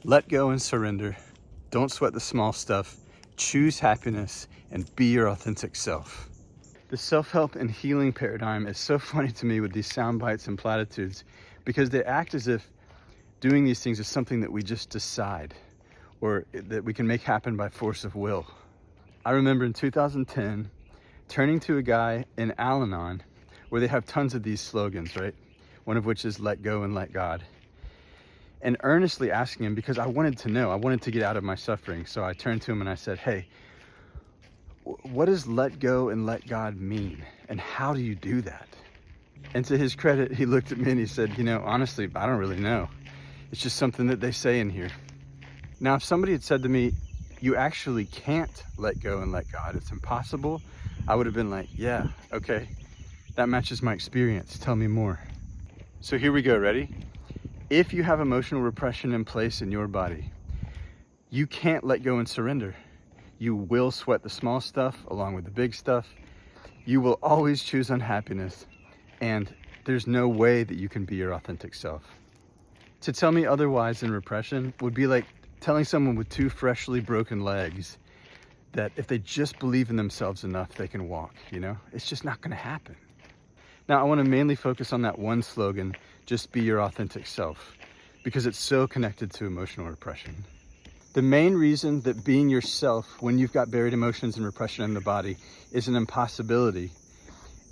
Let go and surrender. Don't sweat the small stuff. Choose happiness and be your authentic self. The self-help and healing paradigm is so funny to me with these sound bites and platitudes because they act as if doing these things is something that we just decide or that we can make happen by force of will. I remember in 2010 turning to a guy in Al-Anon where they have tons of these slogans, right? One of which is let go and let God. And earnestly asking him because I wanted to know, I wanted to get out of my suffering. So I turned to him and I said, hey, what does let go and let God mean? And how do you do that? And to his credit, he looked at me and he said, honestly, I don't really know. It's just something that they say in here. Now, if somebody had said to me, you actually can't let go and let God, it's impossible, I would have been like, yeah, okay, that matches my experience. Tell me more. So here we go, ready? If you have emotional repression in place in your body, you can't let go and surrender. You will sweat the small stuff along with the big stuff. You will always choose unhappiness, and there's no way that you can be your authentic self. To tell me otherwise in repression would be like telling someone with 2 freshly broken legs that if they just believe in themselves enough, they can walk, It's just not gonna happen. Now, I wanna mainly focus on that one slogan, just be your authentic self, because it's so connected to emotional repression. The main reason that being yourself when you've got buried emotions and repression in the body is an impossibility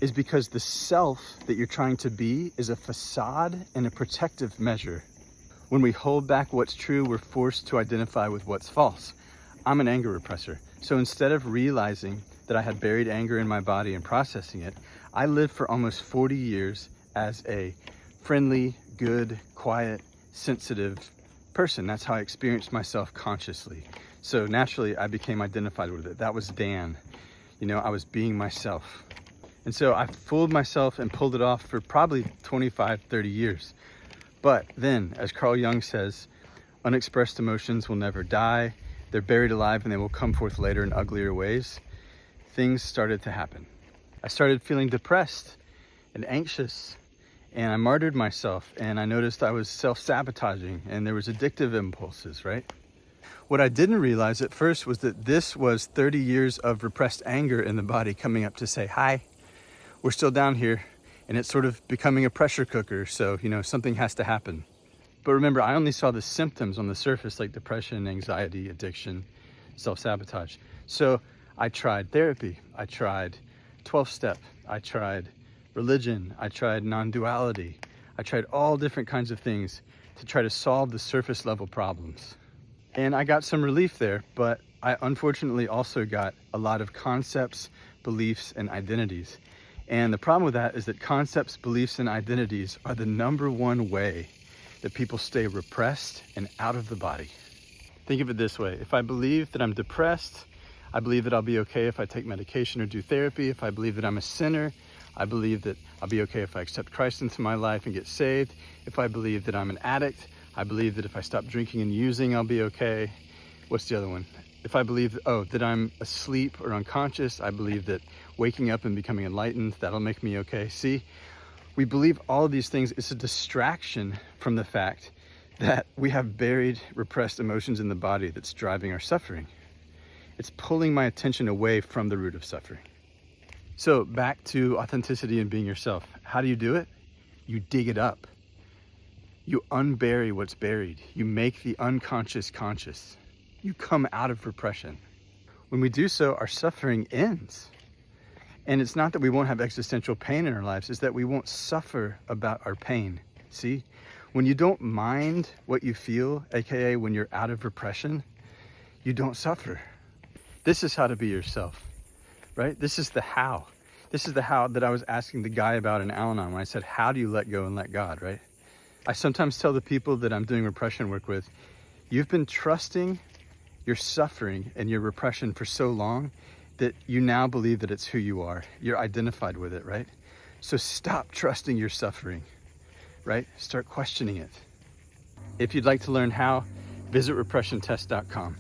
is because the self that you're trying to be is a facade and a protective measure. When we hold back what's true, we're forced to identify with what's false. I'm an anger repressor. So instead of realizing that I had buried anger in my body and processing it, I lived for almost 40 years as a friendly, good, quiet, sensitive person. That's how I experienced myself consciously. So naturally, I became identified with it. That was Dan. I was being myself. And so I fooled myself and pulled it off for probably 25, 30 years. But then, as Carl Jung says, unexpressed emotions will never die. They're buried alive and they will come forth later in uglier ways. Things started to happen. I started feeling depressed and anxious, and I martyred myself, and I noticed I was self-sabotaging and there was addictive impulses, right? What I didn't realize at first was that this was 30 years of repressed anger in the body coming up to say, hi, we're still down here, and it's sort of becoming a pressure cooker, so, something has to happen. But remember, I only saw the symptoms on the surface like depression, anxiety, addiction, self-sabotage. So I tried therapy, I tried 12-step, I tried religion, I tried non-duality, I tried all different kinds of things to try to solve the surface level problems. And I got some relief there, but I unfortunately also got a lot of concepts, beliefs, and identities. And the problem with that is that concepts, beliefs, and identities are the #1 way that people stay repressed and out of the body. Think of it this way. If I believe that I'm depressed, I believe that I'll be okay if I take medication or do therapy. If I believe that I'm a sinner, I believe that I'll be okay if I accept Christ into my life and get saved. If I believe that I'm an addict, I believe that if I stop drinking and using, I'll be okay. What's the other one? If I believe, that I'm asleep or unconscious, I believe that waking up and becoming enlightened, that'll make me okay. See, we believe all of these things. It's a distraction from the fact that we have buried, repressed emotions in the body that's driving our suffering. It's pulling my attention away from the root of suffering. So back to authenticity and being yourself. How do you do it? You dig it up. You unbury what's buried. You make the unconscious conscious. You come out of repression. When we do so, our suffering ends. And it's not that we won't have existential pain in our lives, it's that we won't suffer about our pain. See? When you don't mind what you feel, aka when you're out of repression, you don't suffer. This is how to be yourself. Right? This is the how. This is the how that I was asking the guy about in Al-Anon when I said, how do you let go and let God, right? I sometimes tell the people that I'm doing repression work with, you've been trusting your suffering and your repression for so long that you now believe that it's who you are. You're identified with it, right? So stop trusting your suffering, right? Start questioning it. If you'd like to learn how, visit repressiontest.com.